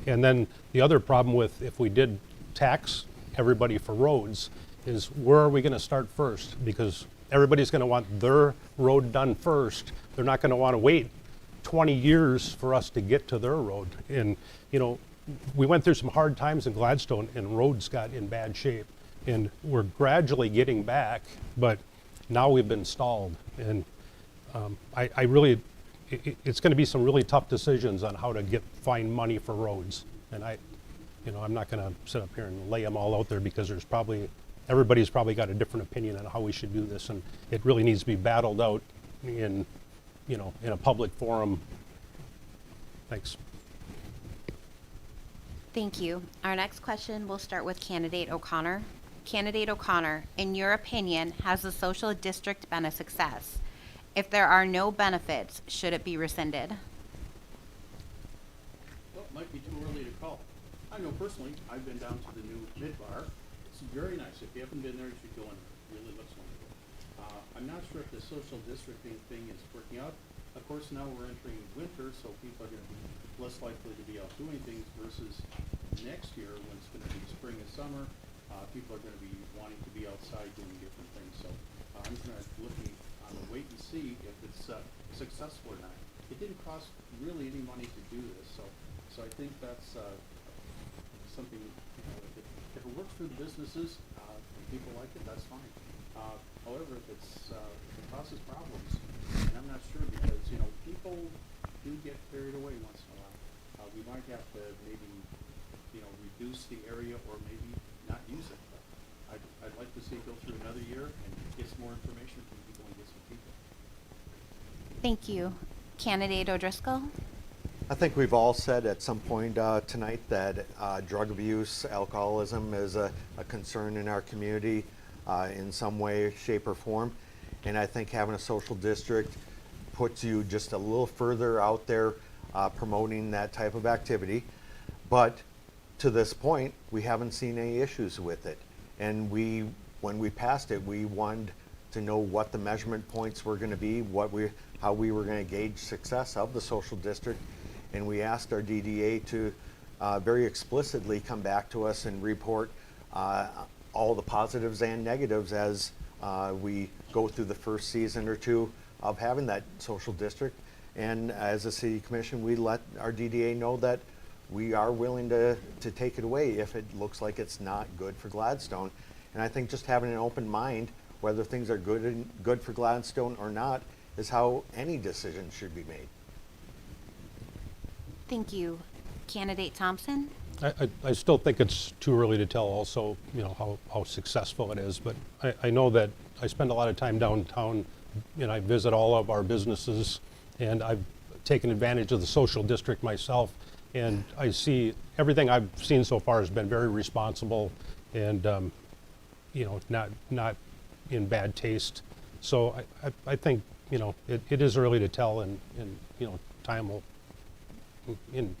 And then the other problem with if we did tax everybody for roads is, where are we going to start first? Because everybody's going to want their road done first. They're not going to want to wait 20 years for us to get to their road. And, we went through some hard times in Gladstone and roads got in bad shape. And we're gradually getting back, but now we've been stalled. And I really it's going to be some really tough decisions on how to find money for roads. And I'm not going to sit up here and lay them all out there because everybody's probably got a different opinion on how we should do this, and it really needs to be battled out in a public forum. Thanks. Thank you. Our next question will start with Candidate O'Connor. Candidate O'Connor, in your opinion, has the social district been a success? If there are no benefits, should it be rescinded? Well, it might be too early to call. I know personally, I've been down to the new mid-bar. It's very nice. If you haven't been there, you should go in. It really looks wonderful. I'm not sure if the social districting thing is working out. Of course, now we're entering winter, so people are gonna be less likely to be out doing things versus next year when it's gonna be spring and summer. People are gonna be wanting to be outside doing different things. So I'm gonna looking on the wait and see if it's successful or not. It didn't cost really any money to do this, so I think that's something, if it works for the businesses, people like it, that's fine. However, if it causes problems, and I'm not sure because, people do get carried away once in a while. We might have to maybe, reduce the area or maybe not use it. But I'd like to see it go through another year and get some more information from people and get some feedback. Thank you. Candidate O'Driscoll? I think we've all said at some point tonight that drug abuse, alcoholism is a concern in our community in some way, shape, or form. And I think having a social district puts you just a little further out there promoting that type of activity. But to this point, we haven't seen any issues with it. And when we passed it, we wanted to know what the measurement points were going to be, how we were going to gauge success of the social district. And we asked our DDA to very explicitly come back to us and report all the positives and negatives as we go through the first season or two of having that social district. And as a city commission, we let our DDA know that we are willing to take it away if it looks like it's not good for Gladstone. And I think just having an open mind, whether things are good for Gladstone or not, is how any decision should be made. Thank you. Candidate Thompson? I still think it's too early to tell also, how successful it is, but I know that I spend a lot of time downtown and I visit all of our businesses, and I've taken advantage of the social district myself, and I see everything I've seen so far has been very responsible and not in bad taste. So I think it is early to tell, and time will in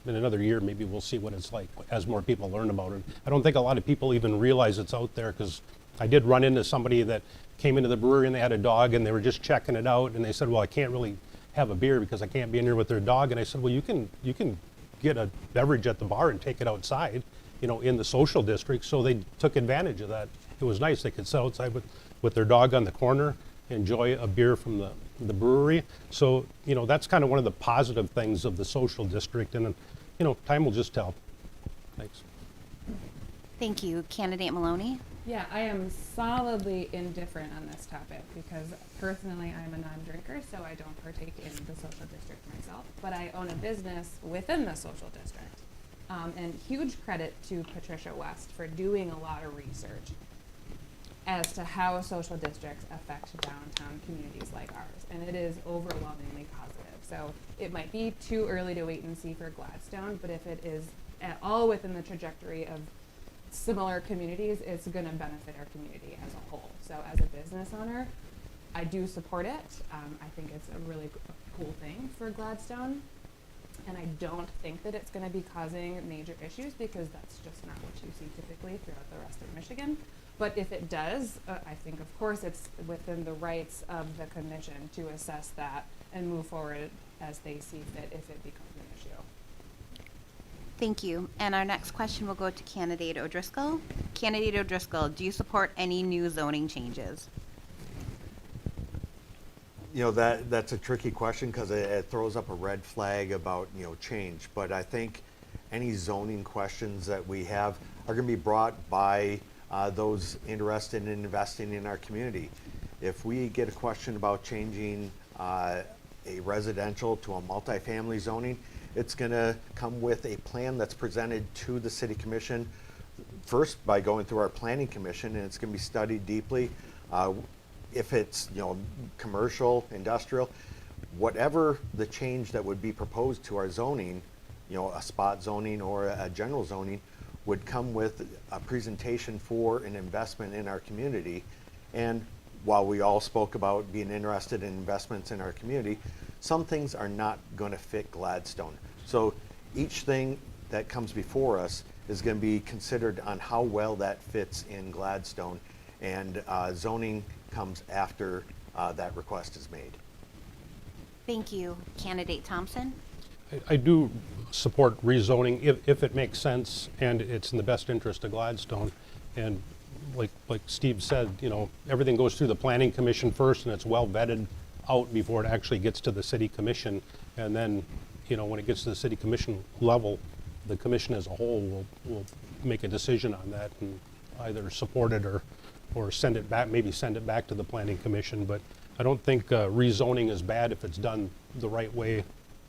another year maybe we'll see what it's like as more people learn about it. I don't think a lot of people even realize it's out there, because I did run into somebody that came into the brewery and they had a dog and they were just checking it out, and they said, well, I can't really have a beer because I can't be in here with their dog. And I said, well, you can get a beverage at the bar and take it outside, in the social district. So they took advantage of that. It was nice. They could sit outside with their dog on the corner, enjoy a beer from the brewery. So, that's kind of one of the positive things of the social district, and, time will just tell. Thanks. Thank you. Candidate Maloney? Yeah, I am solidly indifferent on this topic because personally I'm a non-drinker, so I don't partake in the social district myself, but I own a business within the social district. And huge credit to Patricia West for doing a lot of research as to how social districts affect downtown communities like ours, and it is overwhelmingly positive. So it might be too early to wait and see for Gladstone, but if it is at all within the trajectory of similar communities, it's going to benefit our community as a whole. So as a business owner, I do support it. I think it's a really cool thing for Gladstone, and I don't think that it's going to be causing major issues because that's just not what you see typically throughout the rest of Michigan. But if it does, I think of course it's within the rights of the commission to assess that and move forward as they see fit if it becomes an issue. Thank you. And our next question will go to Candidate O'Driscoll. Candidate O'Driscoll, do you support any new zoning changes? That's a tricky question because it throws up a red flag about, change. But I think any zoning questions that we have are going to be brought by those interested in investing in our community. If we get a question about changing a residential to a multifamily zoning, it's going to come with a plan that's presented to the city commission first by going through our planning commission, and it's going to be studied deeply. If it's, commercial, industrial, whatever the change that would be proposed to our zoning, a spot zoning or a general zoning, would come with a presentation for an investment in our community. And while we all spoke about being interested in investments in our community, some things are not going to fit Gladstone. So each thing that comes before us is going to be considered on how well that fits in Gladstone, and zoning comes after that request is made. Thank you. Candidate Thompson? I do support rezoning if it makes sense and it's in the best interest of Gladstone. And like Steve said, everything goes through the planning commission first, and it's well vetted out before it actually gets to the city commission. And then, when it gets to the city commission level, the commission as a whole will make a decision on that and either support it or send it back, maybe send it back to the planning commission. But I don't think rezoning is bad if it's done the right way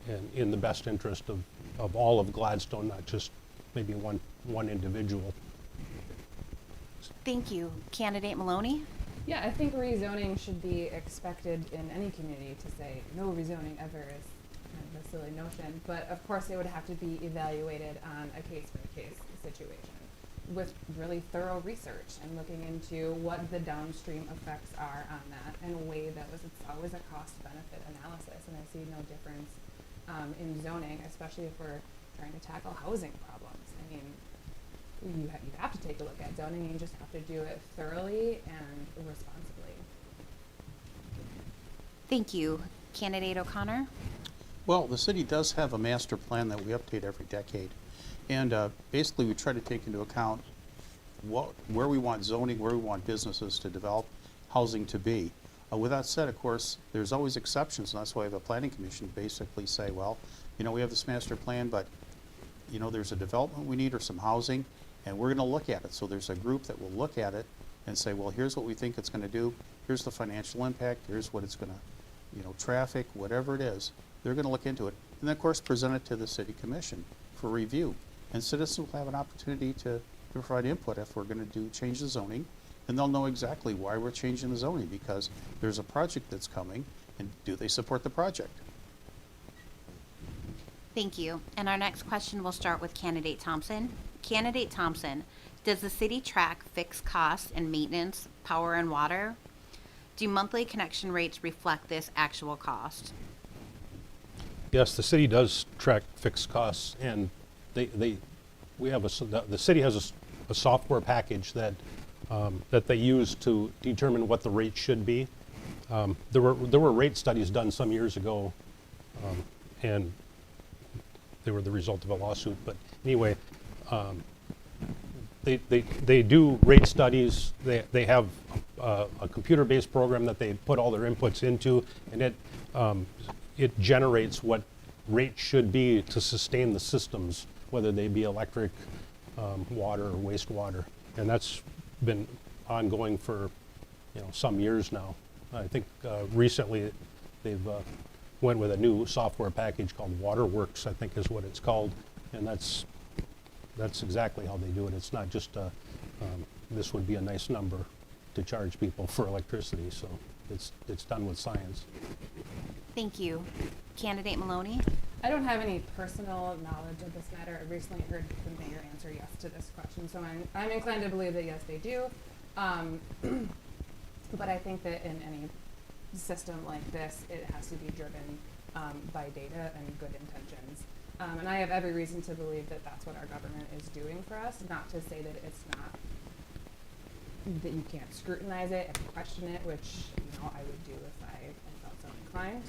and in the best interest of all of Gladstone, not just maybe one individual. Thank you. Candidate Maloney? Yeah, I think rezoning should be expected in any community. To say no rezoning ever is kind of a silly notion, but of course it would have to be evaluated on a case-by-case situation with really thorough research and looking into what the downstream effects are on that and weigh those. It's always a cost-benefit analysis, and I see no difference in zoning, especially if we're trying to tackle housing problems. I mean, you have to take a look at zoning, and you just have to do it thoroughly and responsibly. Thank you. Candidate O'Connor? Well, the city does have a master plan that we update every decade. And basically, we try to take into account where we want zoning, where we want businesses to develop, housing to be. With that said, of course, there's always exceptions, and that's why the planning commission basically say, well, we have this master plan, but there's a development we need or some housing, and we're going to look at it. So there's a group that will look at it and say, well, here's what we think it's going to do. Here's the financial impact. Here's what it's going to, traffic, whatever it is. They're going to look into it, and then, of course, present it to the city commission for review. And citizens will have an opportunity to provide input if we're going to change the zoning, and they'll know exactly why we're changing the zoning, because there's a project that's coming, and do they support the project? Thank you. And our next question will start with Candidate Thompson. Candidate Thompson, does the city track fixed costs and maintenance, power and water? Do monthly connection rates reflect this actual cost? Yes, the city does track fixed costs, and the city has a software package that they use to determine what the rate should be. There were rate studies done some years ago, and they were the result of a lawsuit. But anyway, they do rate studies. They have a computer-based program that they put all their inputs into, and it generates what rate should be to sustain the systems, whether they be electric, water, or wastewater. And that's been ongoing for some years now. I think recently they've went with a new software package called Waterworks, I think is what it's called, and that's exactly how they do it. It's not just this would be a nice number to charge people for electricity, so it's done with science. Thank you. Candidate Maloney? I don't have any personal knowledge of this matter. I recently heard the mayor answer yes to this question, so I'm inclined to believe that yes, they do. But I think that in any system like this, it has to be driven by data and good intentions. And I have every reason to believe that that's what our government is doing for us, not to say that it's not, that you can't scrutinize it and question it, which I would do if I felt so inclined.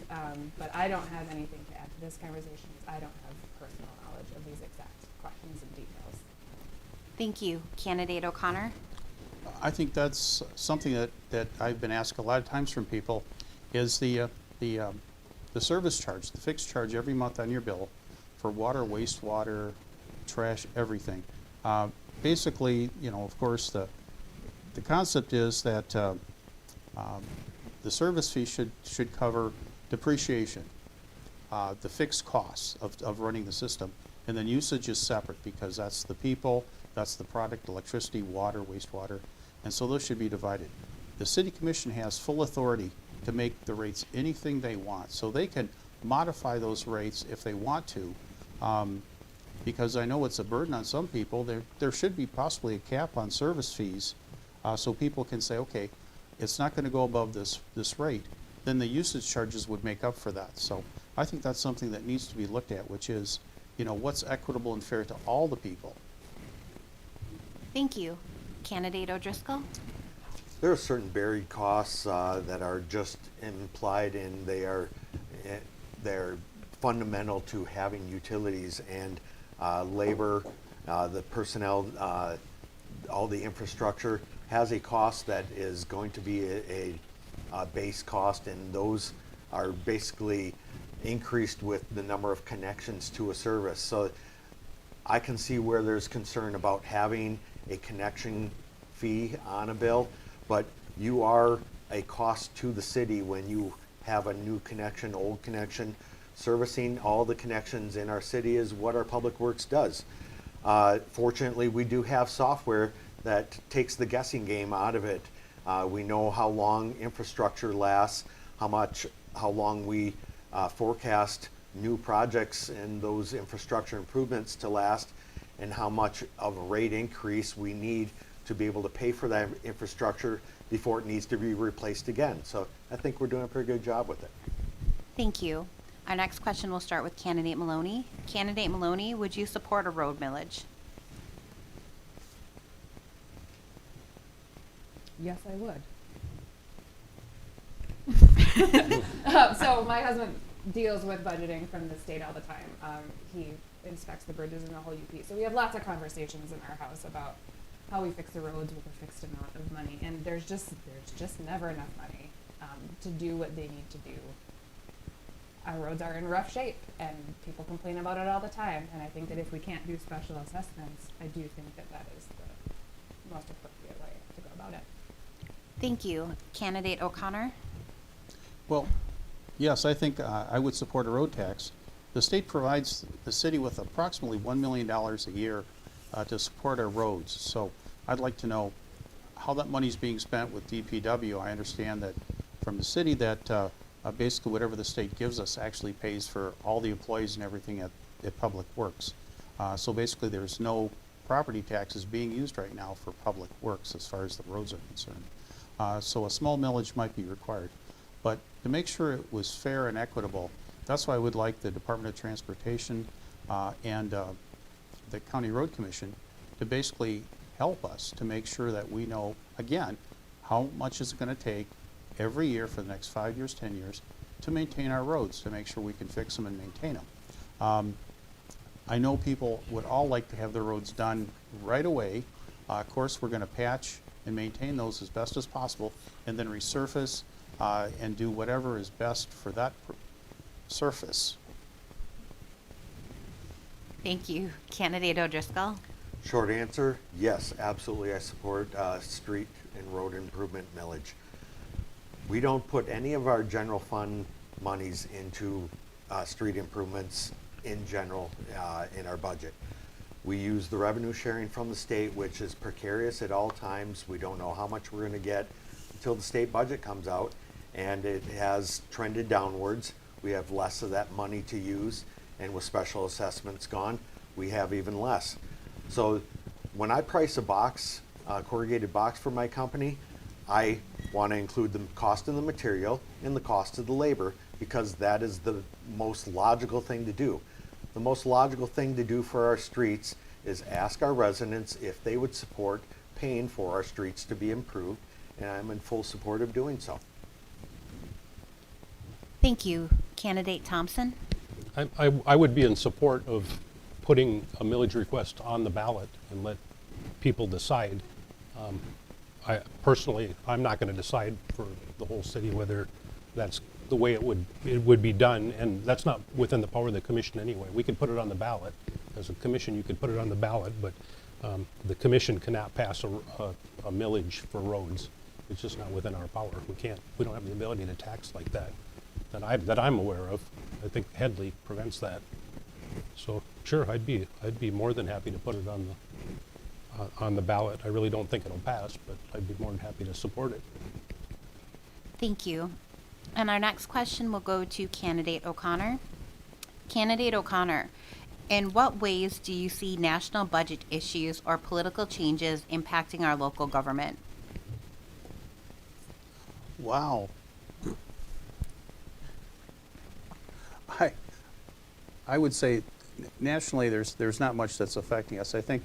But I don't have anything to add to this conversation. I don't have personal knowledge of these exact questions and details. Thank you. Candidate O'Connor? I think that's something that I've been asked a lot of times from people, is the service charge, the fixed charge every month on your bill for water, wastewater, trash, everything. Basically, of course, the concept is that the service fee should cover depreciation. the fixed costs of running the system, and then usage is separate because that's the people, that's the product, electricity, water, wastewater, and so those should be divided. The city commission has full authority to make the rates anything they want, so they can modify those rates if they want to, because I know it's a burden on some people. There should be possibly a cap on service fees, so people can say, okay, it's not going to go above this rate. Then the usage charges would make up for that. So I think that's something that needs to be looked at, which is, what's equitable and fair to all the people. Thank you. Candidate O'Driscoll? There are certain buried costs that are just implied, and they're fundamental to having utilities and labor, the personnel, all the infrastructure has a cost that is going to be a base cost, and those are basically increased with the number of connections to a service. So I can see where there's concern about having a connection fee on a bill, but you are a cost to the city when you have a new connection, old connection. Servicing all the connections in our city is what our public works does. Fortunately, we do have software that takes the guessing game out of it. We know how long infrastructure lasts, how long we forecast new projects and those infrastructure improvements to last, and how much of a rate increase we need to be able to pay for that infrastructure before it needs to be replaced again. So I think we're doing a pretty good job with it. Thank you. Our next question will start with Candidate Maloney. Candidate Maloney, would you support a road millage? Yes, I would. So my husband deals with budgeting from the state all the time. He inspects the bridges in the whole UP. So we have lots of conversations in our house about how we fix the roads with a fixed amount of money, and there's just never enough money to do what they need to do. Our roads are in rough shape, and people complain about it all the time. And I think that if we can't do special assessments, I do think that that is the most appropriate way to go about it. Thank you. Candidate O'Connor? Well, yes, I think I would support a road tax. The state provides the city with approximately $1 million a year to support our roads. So I'd like to know how that money is being spent with DPW. I understand that from the city that basically whatever the state gives us actually pays for all the employees and everything at Public Works. So basically there's no property taxes being used right now for Public Works as far as the roads are concerned. So a small millage might be required. But to make sure it was fair and equitable, that's why I would like the Department of Transportation and the County Road Commission to basically help us to make sure that we know, again, how much is it going to take every year for the next 5 years, 10 years, to maintain our roads, to make sure we can fix them and maintain them. I know people would all like to have their roads done right away. Of course, we're going to patch and maintain those as best as possible, and then resurface and do whatever is best for that surface. Thank you. Candidate O'Driscoll? Short answer, yes, absolutely. I support street and road improvement millage. We don't put any of our general fund monies into street improvements in general in our budget. We use the revenue sharing from the state, which is precarious at all times. We don't know how much we're going to get until the state budget comes out, and it has trended downwards. We have less of that money to use, and with special assessments gone, we have even less. So when I price a box, corrugated box for my company, I want to include the cost of the material and the cost of the labor, because that is the most logical thing to do. The most logical thing to do for our streets is ask our residents if they would support paying for our streets to be improved, and I'm in full support of doing so. Thank you. Candidate Thompson? I would be in support of putting a millage request on the ballot and let people decide. I'm not going to decide for the whole city whether that's the way it would be done, and that's not within the power of the commission anyway. We could put it on the ballot. As a commission, you could put it on the ballot, but the commission cannot pass a millage for roads. It's just not within our power. We don't have the ability to tax like that I'm aware of. I think Headley prevents that. So sure, I'd be more than happy to put it on the ballot. I really don't think it'll pass, but I'd be more than happy to support it. Thank you. And our next question will go to Candidate O'Connor. Candidate O'Connor, in what ways do you see national budget issues or political changes impacting our local government? Wow. I would say nationally there's not much that's affecting us. I think,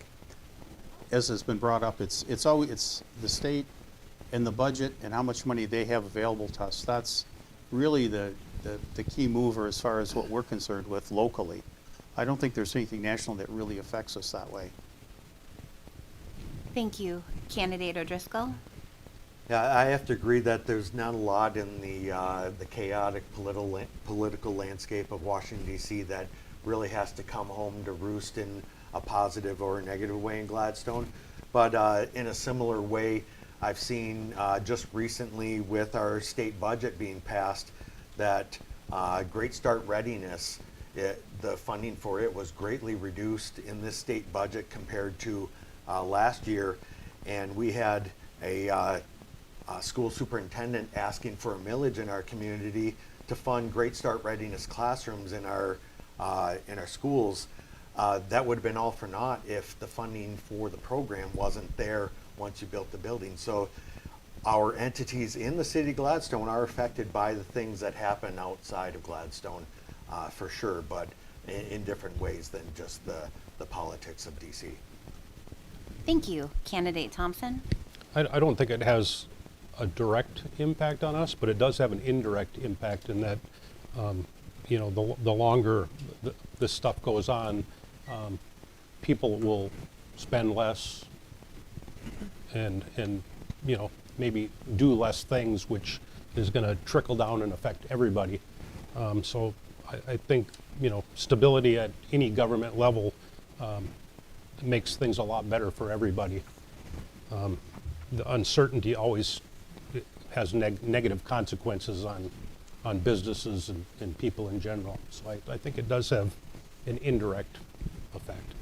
as has been brought up, it's the state and the budget and how much money they have available to us. That's really the key mover as far as what we're concerned with locally. I don't think there's anything national that really affects us that way. Thank you. Candidate O'Driscoll? Yeah, I have to agree that there's not a lot in the chaotic political landscape of Washington, D.C. that really has to come home to roost in a positive or a negative way in Gladstone. But in a similar way, I've seen just recently with our state budget being passed that Great Start Readiness, the funding for it was greatly reduced in this state budget compared to last year. And we had a school superintendent asking for a millage in our community to fund Great Start Readiness classrooms in our schools. That would have been all for naught if the funding for the program wasn't there once you built the building. So our entities in the city of Gladstone are affected by the things that happen outside of Gladstone, for sure, but in different ways than just the politics of DC. Thank you. Candidate Thompson? I don't think it has a direct impact on us, but it does have an indirect impact in that, the longer this stuff goes on, people will spend less and maybe do less things, which is going to trickle down and affect everybody. So I think, stability at any government level makes things a lot better for everybody. The uncertainty always has negative consequences on businesses and people in general. So I think it does have an indirect effect.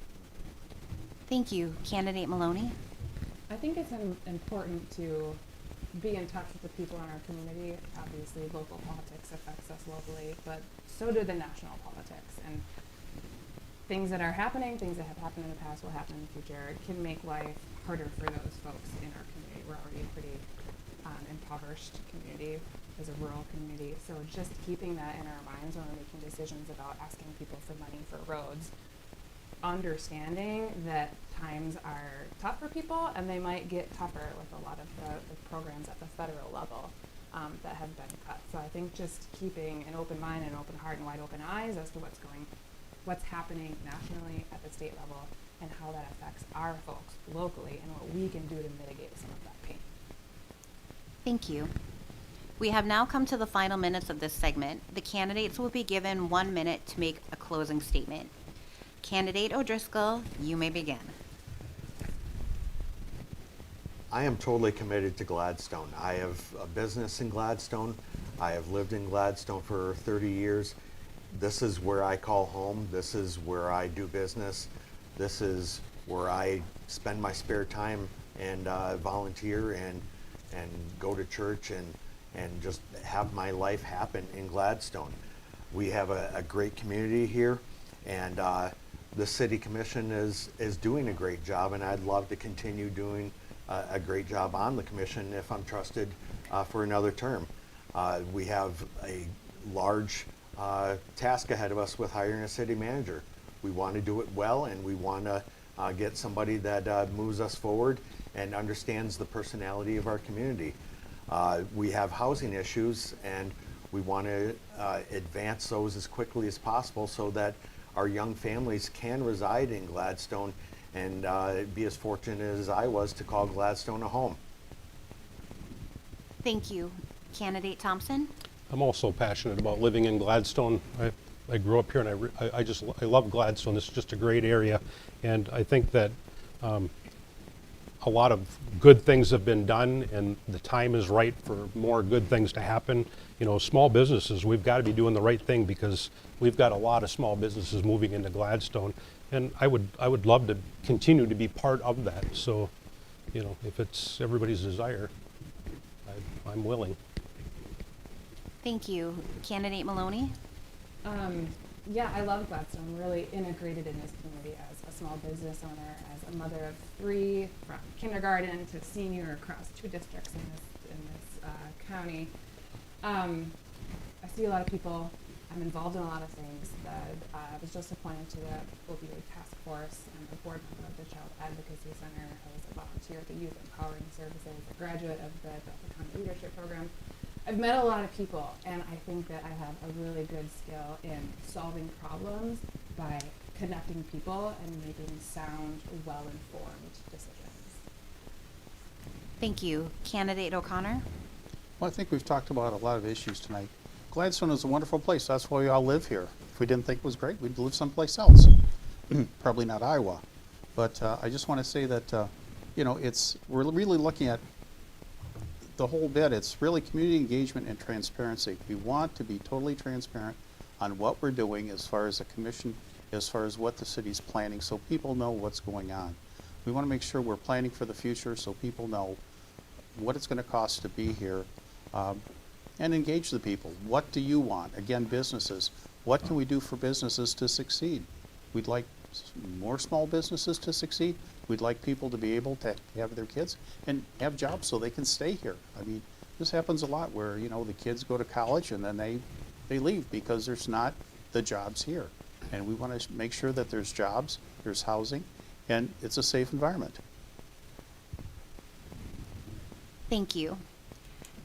Thank you. Candidate Maloney? I think it's important to be in touch with the people in our community. Obviously, local politics affects us locally, but so do the national politics. And things that are happening, things that have happened in the past will happen in the future. It can make life harder for those folks in our community. We're already a pretty impoverished community as a rural community. So just keeping that in our minds when we're making decisions about asking people for money for roads, understanding that times are tough for people and they might get tougher with a lot of the programs at the federal level that have been cut. So I think just keeping an open mind and open heart and wide open eyes as to what's happening nationally at the state level and how that affects our folks locally and what we can do to mitigate some of that pain. Thank you. We have now come to the final minutes of this segment. The candidates will be given 1 minute to make a closing statement. Candidate O'Driscoll, you may begin. I am totally committed to Gladstone. I have a business in Gladstone. I have lived in Gladstone for 30 years. This is where I call home. This is where I do business. This is where I spend my spare time and volunteer and go to church and just have my life happen in Gladstone. We have a great community here, and the City Commission is doing a great job, and I'd love to continue doing a great job on the commission if I'm trusted for another term. We have a large task ahead of us with hiring a city manager. We want to do it well, and we want to get somebody that moves us forward and understands the personality of our community. We have housing issues, and we want to advance those as quickly as possible so that our young families can reside in Gladstone and be as fortunate as I was to call Gladstone a home. Thank you. Candidate Thompson? I'm also passionate about living in Gladstone. I grew up here, and I love Gladstone. This is just a great area, and I think that a lot of good things have been done, and the time is right for more good things to happen. You know, small businesses, we've got to be doing the right thing because we've got a lot of small businesses moving into Gladstone, and I would love to continue to be part of that. So, you know, if it's everybody's desire, I'm willing. Thank you. Candidate Maloney? Yeah, I love Gladstone. I'm really integrated in this community as a small business owner, as a mother of 3, from kindergarten to senior across 2 districts in this county. I see a lot of people. I'm involved in a lot of things. I was just appointed to the opioid task force. I'm a board member of the Child Advocacy Center. I was a volunteer at the Youth Empowering Services, a graduate of the Delta County Leadership Program. I've met a lot of people, and I think that I have a really good skill in solving problems by connecting people and making sound, well-informed decisions. Thank you. Candidate O'Connor? Well, I think we've talked about a lot of issues tonight. Gladstone is a wonderful place. That's why we all live here. If we didn't think it was great, we'd live someplace else. Probably not Iowa. But I just want to say that, you know, we're really looking at the whole bit. It's really community engagement and transparency. We want to be totally transparent on what we're doing as far as a commission, as far as what the city's planning, so people know what's going on. We want to make sure we're planning for the future so people know what it's going to cost to be here, and engage the people. What do you want? Again, businesses. What can we do for businesses to succeed? We'd like more small businesses to succeed. We'd like people to be able to have their kids and have jobs so they can stay here. I mean, this happens a lot where, you know, the kids go to college and then they leave because there's not the jobs here. And we want to make sure that there's jobs, there's housing, and it's a safe environment. Thank you.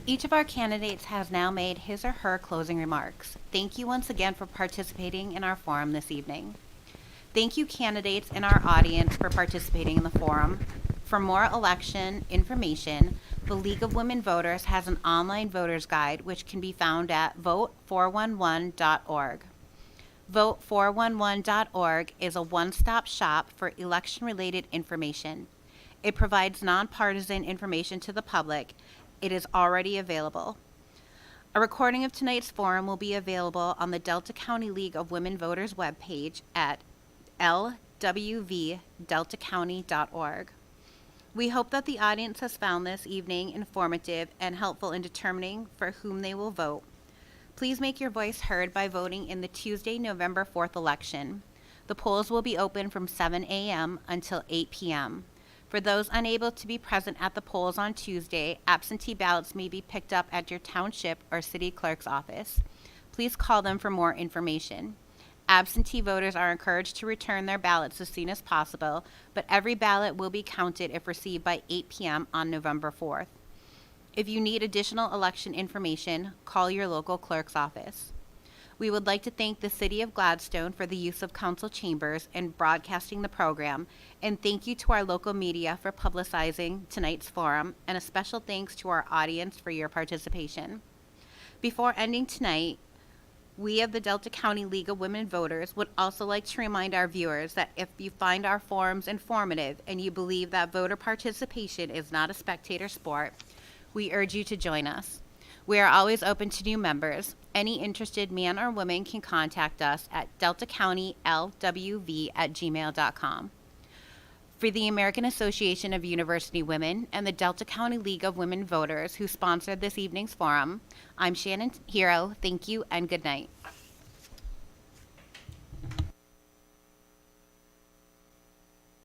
Each of our candidates has now made his or her closing remarks. Thank you once again for participating in our forum this evening. Thank you, candidates and our audience, for participating in the forum. For more election information, the League of Women Voters has an online voters guide which can be found at vote411.org. Vote411.org is a one-stop shop for election-related information. It provides nonpartisan information to the public. It is already available. A recording of tonight's forum will be available on the Delta County League of Women Voters webpage at lwvdeltacounty.org. We hope that the audience has found this evening informative and helpful in determining for whom they will vote. Please make your voice heard by voting in the Tuesday, November 4th election. The polls will be open from 7 a.m. until 8 p.m. For those unable to be present at the polls on Tuesday, absentee ballots may be picked up at your township or city clerk's office. Please call them for more information. Absentee voters are encouraged to return their ballots as soon as possible, but every ballot will be counted if received by 8 p.m. on November 4th. If you need additional election information, call your local clerk's office. We would like to thank the City of Gladstone for the use of council chambers and broadcasting the program, and thank you to our local media for publicizing tonight's forum, and a special thanks to our audience for your participation. Before ending tonight, we of the Delta County League of Women Voters would also like to remind our viewers that if you find our forums informative and you believe that voter participation is not a spectator sport, we urge you to join us. We are always open to new members. Any interested man or woman can contact us at deltacountylwv@gmail.com. For the American Association of University Women and the Delta County League of Women Voters who sponsored this evening's forum, I'm Shannon Hero. Thank you and good night.